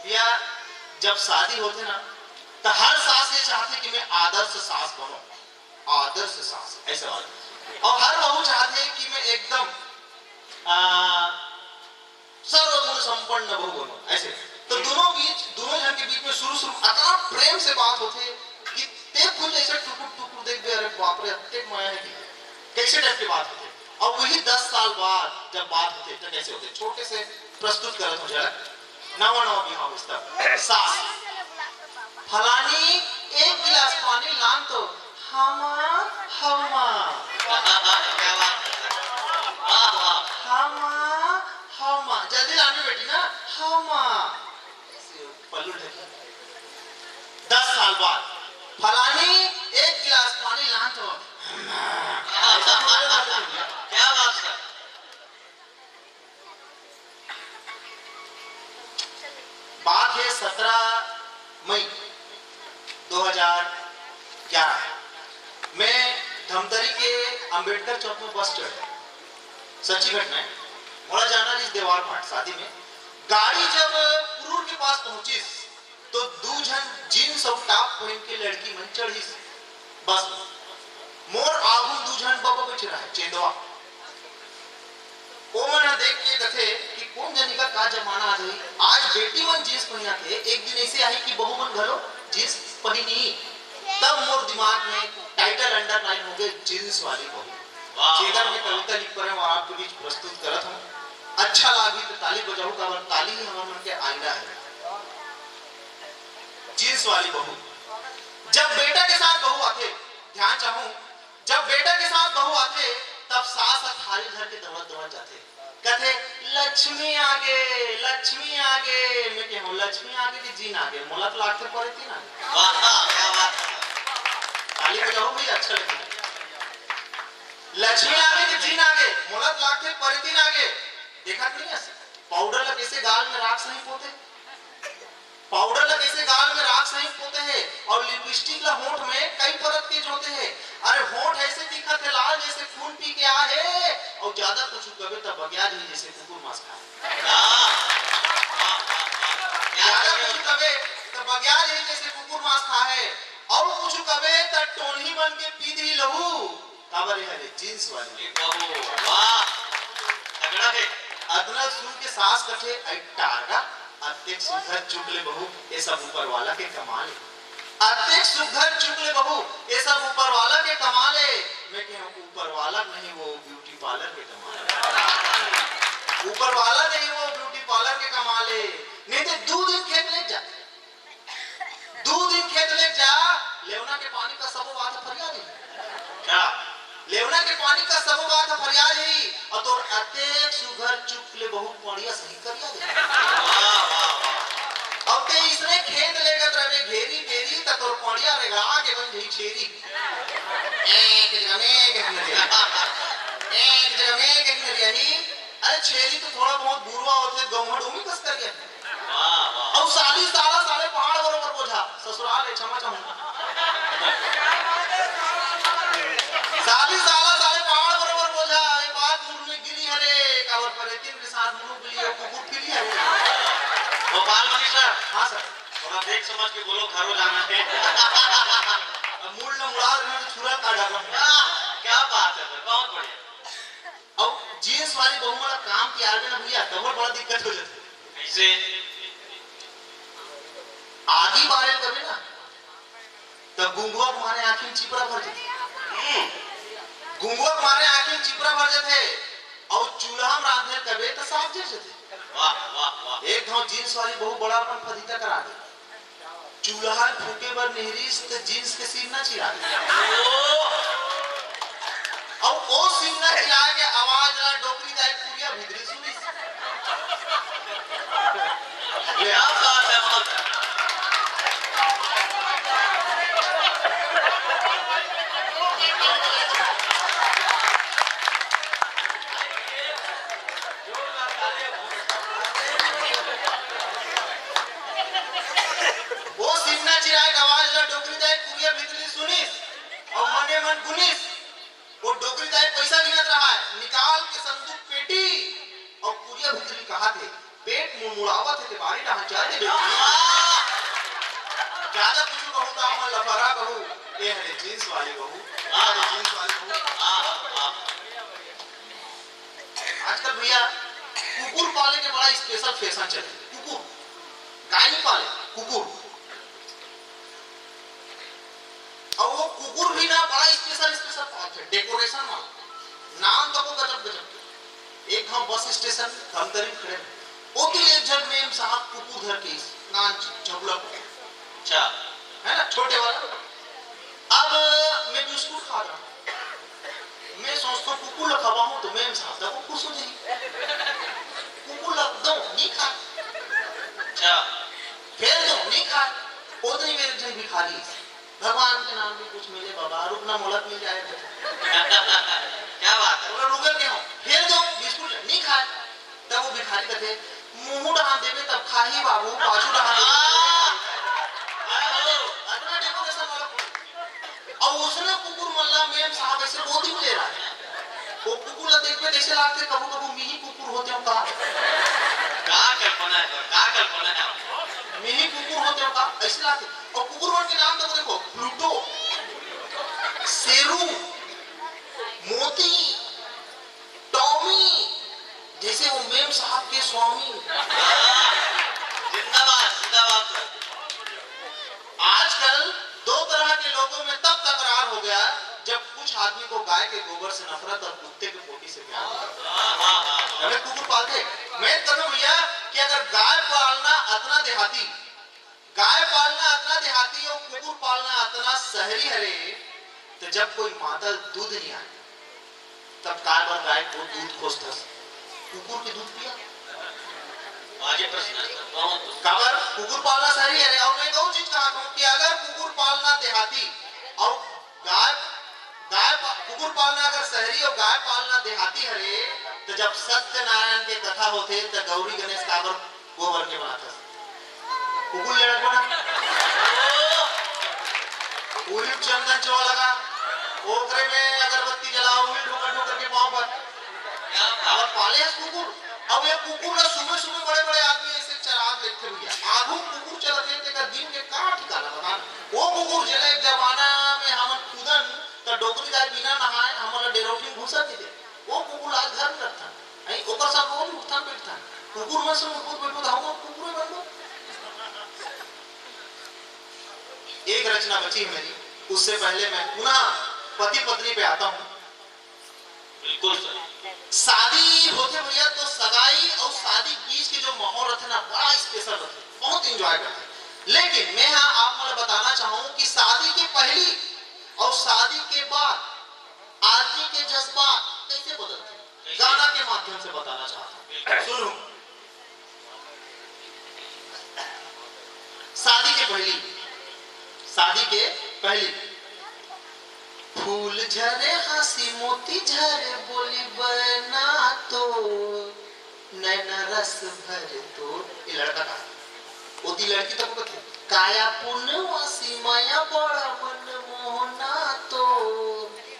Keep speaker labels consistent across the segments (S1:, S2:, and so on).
S1: या जब शादी होते ना तो हर सास ये चाहती कि मैं आदर्श सास बनूं, आदर्श सास ऐसा वाला, और हर बहू चाहती है कि मैं एकदम सर्वगुण संपन्न बहू बनूं ऐसे। तो दोनों जन के बीच में शुरू इतना प्रेम से बात होते कि ते फूल ऐसे टुकुर देख दे, अरे बाप रे अत्ते माया है कि कैसे टाइप की बात होते। और वही 10 साल बाद जब बात होते तो कैसे होते, छोटे से प्रस्तुत करत हो झलक। नवा बिहाव होता, सास फलानी एक गिलास पानी लान तो हमा हमा क्या बात हमा हमा, जल्दी लानी बेटी ना हमा, पल्लू ढकी। 10 साल बाद फलानी एक गिलास पानी लान तो क्या बात है। बात है 17 मई 2011 में धमतरी के अंबेडकर चौक में बस चढ़े, सच्ची घटना है। मोड़ा जाना इस देवार फाट शादी में गाड़ी जब पुरूर के पास पहुंची तो दू जन जींस और टॉप पहन के लड़की मन चढ़ी बस में। मोर आगू दू जन बाबा बैठे रहे चेंदवा, ओ मन देख के कथे कि कौन जनी का जमाना आ गई, आज बेटी मन जींस पहना थे, एक दिन ऐसे आई कि बहू मन घलो जींस पहनी। तब मोर दिमाग में टाइटल अंडरलाइन हो गए, जींस वाली बहू। चेदर में कविता लिख पर और आपके बीच प्रस्तुत करत हूं। अच्छा लगी तो ताली बजाओ का, ताली ही हमारे मन के आईना है। जींस वाली बहू, जब बेटा के साथ बहू आते, ध्यान चाहूं, जब बेटा के साथ बहू आते तब सास थाली धर के दौड़ जाते, कहते लक्ष्मी आगे लक्ष्मी आगे। मैं कहूं लक्ष्मी आगे कि जीन आगे, मोला तो लागते पड़े थी ना। वाह क्या बात, ताली बजाओ भाई, अच्छा लगेगा। लक्ष्मी आगे कि जीन आगे, मोला तो लागते पड़े थी ना आगे। देखा नहीं है पाउडर लग कैसे गाल में राख नहीं पोते, पाउडर लग कैसे गाल में राख नहीं पोते हैं, और लिपस्टिक ला होंठ में कई परत के जोते हैं। अरे होंठ ऐसे दिखा थे लाल जैसे खून पी के आ है, और ज्यादा कुछ कबे तब बग्याज ही जैसे कुकुर मांस खाए। ज्यादा कुछ कबे तब बग्याज ही जैसे कुकुर मांस खाए, और कुछ कबे तब टोनही बन के पी दी लहू। काबर है जींस वाली बहू, वाह तगड़ा है। अदना सुन के सास कथे टारगा अत्यक सुघर चुकले बहू, ये सब ऊपर वाला के कमाल है। अत्यक सुघर चुकले बहू, ये सब ऊपर वाला के कमाल है। मैं कहूं ऊपर वाला नहीं, वो ब्यूटी पार्लर के कमाल है। ऊपर वाला नहीं, वो ब्यूटी पार्लर के कमाल है। नहीं तो 2 दिन खेत ले जा, 2 दिन खेत ले जा, लेवना के पानी का सब बात फरियाद है क्या, लेवना के पानी का सब बात फरियाद ही, और तोर अत्यक सुघर चुकले बहू पड़िया सही करिया दे। वाह वाह वाह, अब ते इसने खेत लेकर रहे घेरी घेरी त तोर पड़िया रेगा के बन गई छेरी। एक जगह में एक रही। अरे छेरी तो थोड़ा बहुत बुरवा होते, गौहड़ उमी कस कर गया। वाह वाह, और साली साले पहाड़ बरोबर बोझा ससुराल है क्षमा चाहूंगा। साली साले पहाड़ बरोबर बोझा, ये बात मुंह में गिरी हरे कावर पर तीन के साथ मुंह गिरी और कुकुर फिरी हरे। गोपाल मनीषा, हां सर, थोड़ा देख समझ के बोलो, घरों जाना है। मूल न मुड़ा रहे छुरा काढ़ा कर, क्या बात है सर, बहुत बढ़िया। अब जींस वाली बहू वाला काम की आगे ना भैया तब बड़ा दिक्कत हो जाती। ऐसे आगी बारे कभी ना तब गुंगुआ मारे आंखें चिपरा भर जाती, गुंगुआ मारे आंखें चिपरा भर जाते, और चूल्हा में रांधे कबे तो साफ जैसे थे। वाह वाह वाह, एक घाव जींस वाली बहू बड़ा अपन फदीता करा दे, चूल्हा फूके बर नेहरीस तो जींस के सीना चिरा दे, और वो सीना चिरा के आवाज ला डोकरी जाए पूरिया भितरी सुनी। क्या बात है, वो सीना चिराए आवाज ला डोकरी जाए पूरिया भितरी सुनी, और मने मन गुनिस वो डोकरी जाए पैसा गिनत रहा है, निकाल के संदूक पेटी, और पूरिया भितरी कहा थे पेट मुड़ावा थे बारी ढांचा दे बेटी। ज्यादा कुछ कहूँ तो हम लफड़ा कहूँ ये हरे जींस वाले कहूँ हरे जींस वाले कहूँ आजकल भैया कुकुर पाले के बड़ा स्पेशल फैशन चले कुकुर गाय नहीं पाले कुकुर और वो कुकुर भी ना बड़ा स्पेशल स्पेशल पालते डेकोरेशन वाला नाम तो को गजब गजब एक हम बस स्टेशन हम करीब खड़े वो तो एक जन में साहब कुकुर धर के नान झबला अच्छा है ना छोटे वाला अब मैं बिस्कुट खा रहा हूँ मैं सोचता हूँ कुकुर लखावा हूँ तो मैं साहब तक खुश हो जाएगी कुकुर लग दो नहीं खा अच्छा फिर दो नहीं खा उतनी मेरे जन भिखारी भगवान के नाम भी कुछ मिले बाबा रुकना मोलक मिल जाए क्या बात है बोला रुके क्यों फिर दो बिस्कुट नहीं खाए तब वो भिखारी कहते मुंह डहान देवे तब खा ही बाबू पाछू डहान देवे अपना डेकोरेशन वाला और उसने कुकुर मल्ला मेम साहब ऐसे गोदी में ले रहा है वो कुकुर ला देख पे जैसे लगते कबू कबू मिनी कुकुर होते हो का कल्पना है मिनी कुकुर होते हो का ऐसे लगते और कुकुर के नाम तो देखो प्लूटो सेरू मोती टॉमी जैसे वो मेम साहब के स्वामी जिंदाबाद जिंदाबाद आजकल दो तरह के लोगों में तब तकरार हो गया जब कुछ आदमी को गाय के गोबर से नफरत और कुत्ते के पोटी से प्यार हो कुकुर पालते मैं कहूं भैया कि अगर गाय पालना इतना देहाती और कुकुर पालना इतना शहरी हरे तो जब कोई मातल दूध नहीं आए तब गाय को दूध खोजता कुकुर के दूध पिया आगे प्रश्न काबर कुकुर पालना शहरी है और मैं कहूं चीज कहा हूं कि अगर कुकुर पालना देहाती और कुकुर पालना अगर शहरी और गाय पालना देहाती हरे तो जब सत्यनारायण के कथा होते तो गौरी गणेश काबर गोबर के बनाता कुकुर ले रखो ना पूरी चंदन चो लगा ओकरे में अगरबत्ती जलाओ ठोकर ठोकर के पांव पर और पाले है कुकुर अब ये कुकुर ना सुबह सुबह बड़े बड़े आदमी ऐसे चराग लेते भैया आगू कुकुर चलते थे का दिन के का ठिकाना बता वो कुकुर जले एक जमाना में हम खुदन तो डोगरी गाय बिना नहाए हमारा डेरोटी घुसा के दे वो कुकुर आज घर में रखता नहीं ओकर सब रोज उठता बैठता कुकुर में से कुकुर बैठो हम कुकुर बन दो एक रचना बची है मेरी उससे पहले मैं पुनः पति पत्नी पे आता हूं बिल्कुल सर शादी होते भैया तो सगाई और शादी बीच के जो माहौल रहते ना बड़ा स्पेशल रहते बहुत एंजॉय करते लेकिन मैं हाँ आप मुझे बताना चाहूँ कि शादी के पहली और शादी के बाद आदमी के जज्बात कैसे बदलते गाना के माध्यम से बताना चाहता हूँ सुनो शादी के पहली फूल झरे हंसी मोती झरे बोली बना तो नैना रस भर तो ये लड़का का ओती लड़की तक को काया पुण्यवासी माया बड़ा मन मोहना तो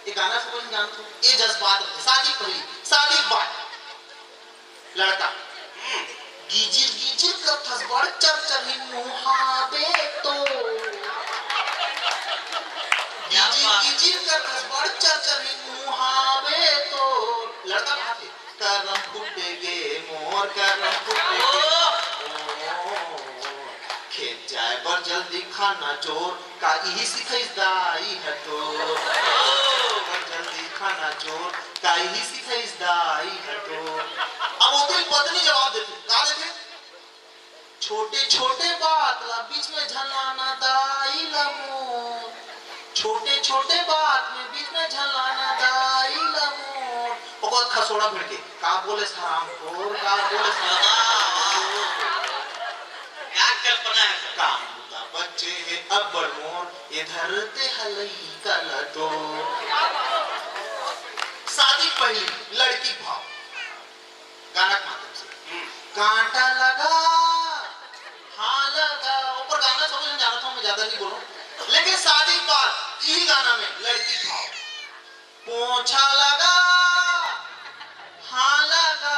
S1: ये गाना सब जानते हो ये जज्बात शादी पहली शादी बाद लड़का गिजिर गिजिर का थसबड़ चर ही मुहाबे तो गिजिर का थसबड़ चर ही मुहाबे तो लड़का भागे करम फूटेगे मोर करम फूटेगे खेत जाए बर जल्दी खाना चोर का यही सिखाइस दाई है तो जल्दी खाना चोर का यही सिखाइस दाई है तो अब वो तेरी पत्नी जवाब देती का देते छोटे छोटे बात ला बीच में झलाना दाई लमो छोटे छोटे बात में बीच में झलाना दाई लमो बहुत खसोड़ा भिड़ के का बोले सराम खोर का बोले सराम क्या कल्पना है काम होता बच्चे है अब बड़मोर इधर ते हलई कला तो शादी पहली लड़की भाव गाना के माध्यम से कांटा लगा हाँ लगा ऊपर गाना सब जाना था मैं ज्यादा नहीं बोलूं लेकिन शादी के बाद यही गाना में लड़की भाव पोछा लगा हाँ लगा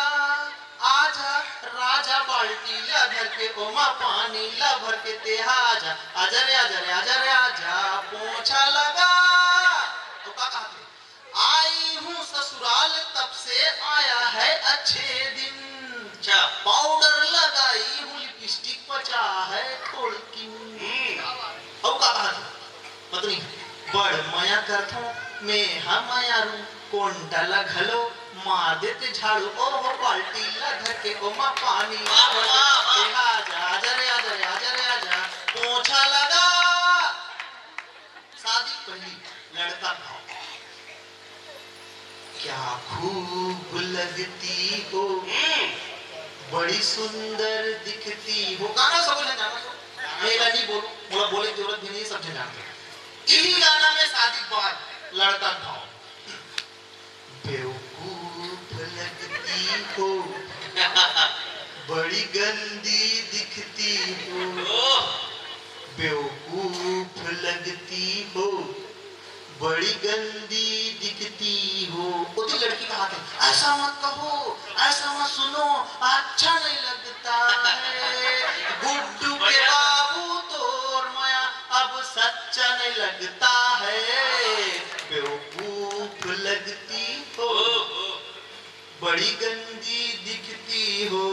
S1: आजा राजा बाल्टी घर के ओमा पानी ला भर के तेहा आजा आजा रे आजा रे आजा रे आजा पोछा लगा। तो क्या कहते आई हूँ ससुराल तब से आया है अच्छे दिन, पाउडर लगाई हूँ लिपस्टिक बचा है थोड़ी की। अब क्या कहते पत्नी बड़ माया करथो मैं हम माया रू कोंडा लगलो मार देते झाड़ू ओहो बाल्टी लग के ओमा पानी आजा आजा रे आजा रे आजा रे आजा पोछा लगा। शादी पहली लड़का भाव क्या खूब लगती हो बड़ी सुंदर दिखती हो। गाना सब जाना मेरा नहीं बोलो बोला बोले की जरूरत भी नहीं, सब जानते। यही गाना में शादी बाद लड़का भाव बेवकूफ लगती हो बड़ी गंदी दिखती हो, बेवकूफ लगती हो बड़ी गंदी दिखती हो। उसी लड़की का हाथ है ऐसा मत कहो ऐसा मत सुनो अच्छा नहीं लगता है, गुड्डू के बाबू तोर माया अब सच्चा नहीं लगता है, बेवकूफ लगती हो बड़ी गंदी दिखती हो।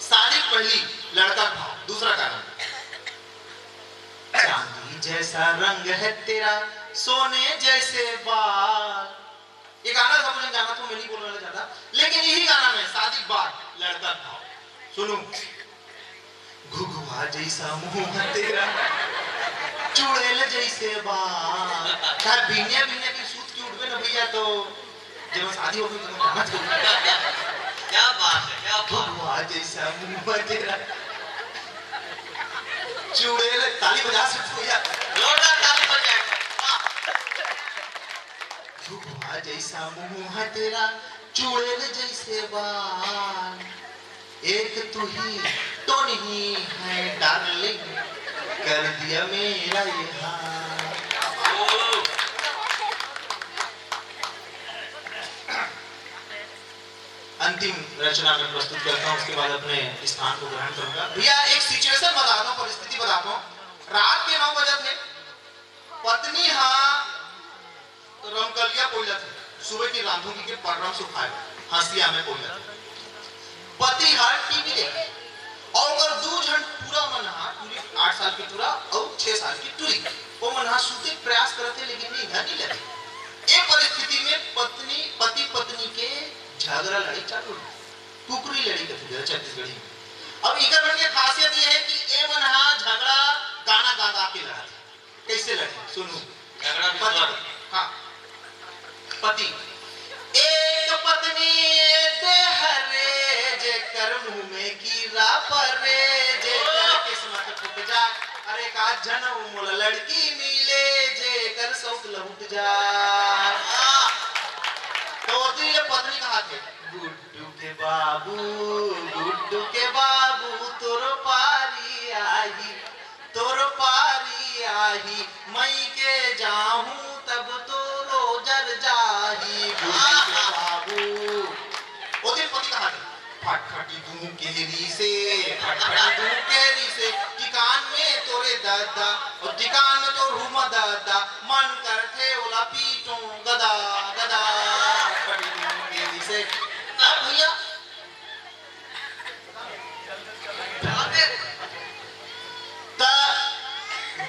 S1: शादी पहली लड़का भाव। दूसरा गाना चांदी जैसा रंग है तेरा सोने जैसे बाल। ये गाना सब मुझे जाना तो मैं नहीं बोलने चाहता, लेकिन यही गाना में शादी बाद लड़का भाव सुनो। घुघुआ जैसा मुंह है तेरा चुड़ैल जैसे बाल। क्या बीने बीने की सूत की उठवे ना भैया तो जब शादी होगी तो गाना तो क्या बात है क्या घुघुआ जैसा मुंह है तेरा चुड़ैल। ताली बजा सकते हो यार, जोरदार ताली बजाएगा। घुघुआ जैसा मुंह है तेरा चुड़ैल जैसे बाल, एक तू ही तो नहीं है डार्लिंग कर दिया मेरा ये हाल। अंतिम रचना में प्रस्तुत करता हूँ, उसके बाद अपने स्थान को ग्रहण करूंगा। भैया एक सिचुएशन बताता हूँ, परिस्थिति बताता हूँ। रात के 9 बजे थे, पत्नी रमकलिया पोइला थे, सुबह की रांधुनी के परम सुखाए हंसिया में पोइला थे। पति हर टीवी देखे और अगर 2 जन पूरा मनहा पूरी 8 साल की टूरा और 6 साल की टूरी वो मनहा सूते प्रयास करते लेकिन नहीं घर नहीं लगे। एक परिस्थिति में पति पत्नी के झगड़ा लड़ी चालू कुकरी लड़ी करते छत्तीसगढ़ी में। अब इधर बन के खासियत ये है कि ए मनहा झगड़ा गाना गा गा के लड़ा। कैसे लड़े सुनो झगड़ा पति हाँ पति एक पत्नी दे हरे जे कर मुंह में कीड़ा परे जे कर किस्मत टूट जा। अरे का जनऊ मोला लड़की मिले जे कर सौत लहुट जा। तो पत्नी कहा थे गुड्डू के बाबू तोर पारी आई मई के जाहूं तब तो रोजर जाही। गुड्डू के बाबू वो दिन पति कहा थे फटफटी दूं केरी से टिकान में तोरे दादा और टिकान में तो रूम दादा मन करते ओला पीटो गदा गदा फटफटी दूं केरी से। अब भैया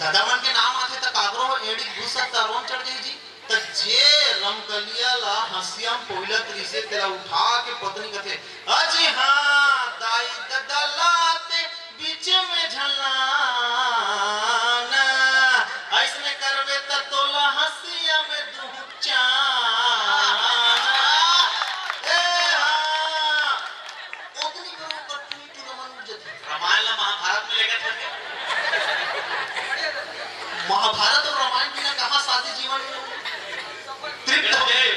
S1: दादा मन के नाम आते त कागरो एड़ी घुसा तरवन चढ़ गई जी त जे रमकलिया ला हंसिया पोइलत रिसे तेरा उठा के पत्नी कथे अजी हां दाई दादा लाते बीच में झलाना ऐसने करबे त तोला हंसिया में दुचा। ए हां ओतनी करो कटनी टू मन जथे रामायण महाभारत में लेकर थे। महाभारत और रामायण बिना कहां शादी जीवन तृप्त हो गए।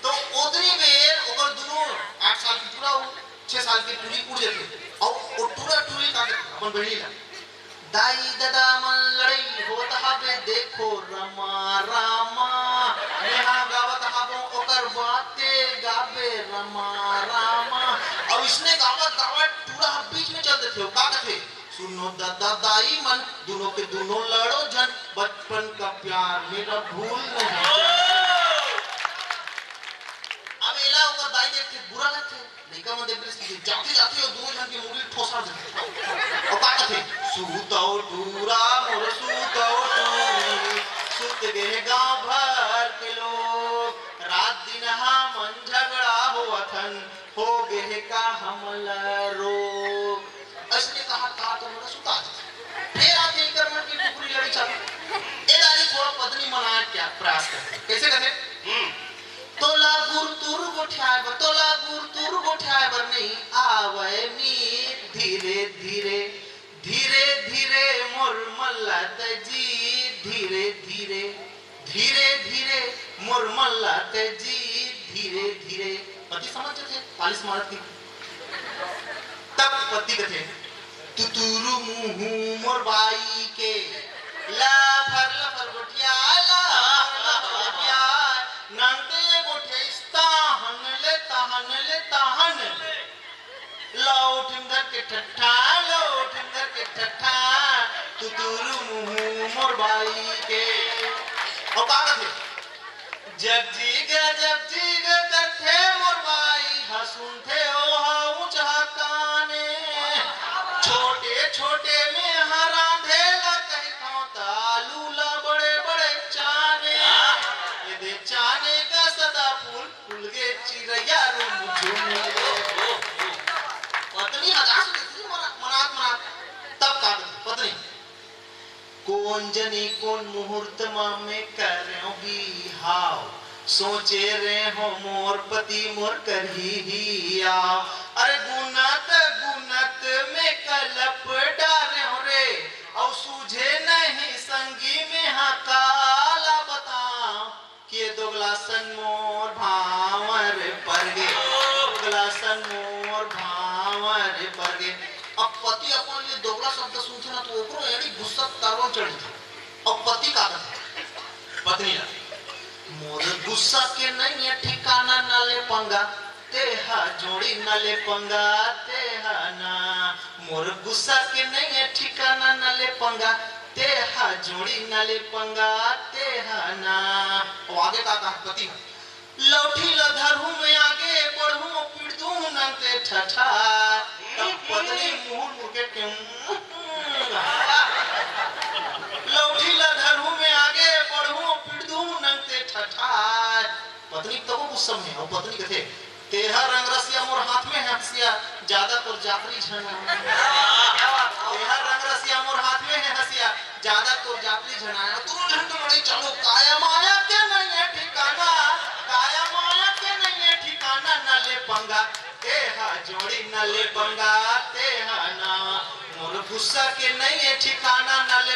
S1: तो उतनी बेर ओकर दोनों 8 साल की टूरा 6 साल की टूरी उड़ जाते और वो टूरा टूरी का अपन बड़ी ला दाई दादा मन लड़ाई होत हबे देखो रमा रामा नेहा गावत हबो ओकर बाते गाबे रमा रामा और अब इसने गावत गावत पूरा बीच में चल देते हो का कहते सुनो दादा दाई मन दोनों के दोनों लड़ो जन बचपन का प्यार मेरा भूल नहीं अब एला ओकर दाई देख के बुरा लगते लइका मन देख के जाते जाते और दो जन की मुंगली ठोसा देते और का कहते सूतो टूरा मोर सूतो टूरी सुत गए गांव भर के लोग रात दिन मन झगड़ा हुआ थन हो गए का हमला रोग असली कहा तो मोरा सुता फिर आके कर मन की पूरी लड़ी चल ए दादी थोड़ा पत्नी मना क्या प्रयास करते कैसे करते तोला गुर तुर गोठाए बर नहीं आवे मीत धीरे धीरे धीरे धीरे मोर मल्लात जी धीरे धीरे धीरे धीरे मोर मल्लात जी धीरे धीरे पति समझ थे 40 मारत की तब पति कथे तुतुरु मुहु मोर बाई के लफर गोठिया नंते गोठिया ताहन लौट इंदर के ठट्ठा तुतुरु मुहु मोर बाई के और का कथे जब जीग करथे मोर बाई हसुन थे ओ हाउ चाहताने छोटे छोटे में हरा धेला कहि खाता आलू ला बड़े बड़े चाने ये दे चाने का सदा फूल गे चिड़ैया झूम पत्नी हजास देती मनात तब का पत्नी कौन जनी कौन मुहूर्त में करो बिहाव सोचे रे हो मोर पति मोर करही आओ अरे गुनत में कलप डारे हो रे और सूझे नहीं संगी में हकाला बताओ कि दोगला सन मोर भावर पर गे दोगला सन मोर भावर पर गे अब पति अपन ये दोगला शब्द सुनते ना तो ओकरो यानी गुस्सा तारो चढ़ी था और पति का कहता पत्नी ला मोर गुस्सा के नहीं ठिकाना न ले पंगा तेहा जोड़ी न ले पंगा तेहा ना मोर गुस्सा के नहीं ठिकाना न ले पंगा तेहा जोड़ी न ले पंगा तेहा ना और आगे का पति लौठी लधरहूं में आगे बढ़ूं पिड़दूं नंते ठठा पत्नी मुंह मुके के लौठी लधरहूं में आगे बढ़ूं पिड़दूं नंते ठठा पत्नी तो गुस्सा में और पत्नी कहते तेहा रंग रसिया मोर हाथ में है हसिया ज्यादा तो जाफरी झना तेहा रंग रसिया मोर हाथ में है हसिया ज्यादा तो जाफरी झना तू झंड बड़ी चलो काया माया के नहीं है ठिकाना काया माया के नहीं है ठिकाना न ले पंगा तेहा जोड़ी न ले पंगा तेहा ना मोर गुस्सा के नहीं है ठिकाना न ले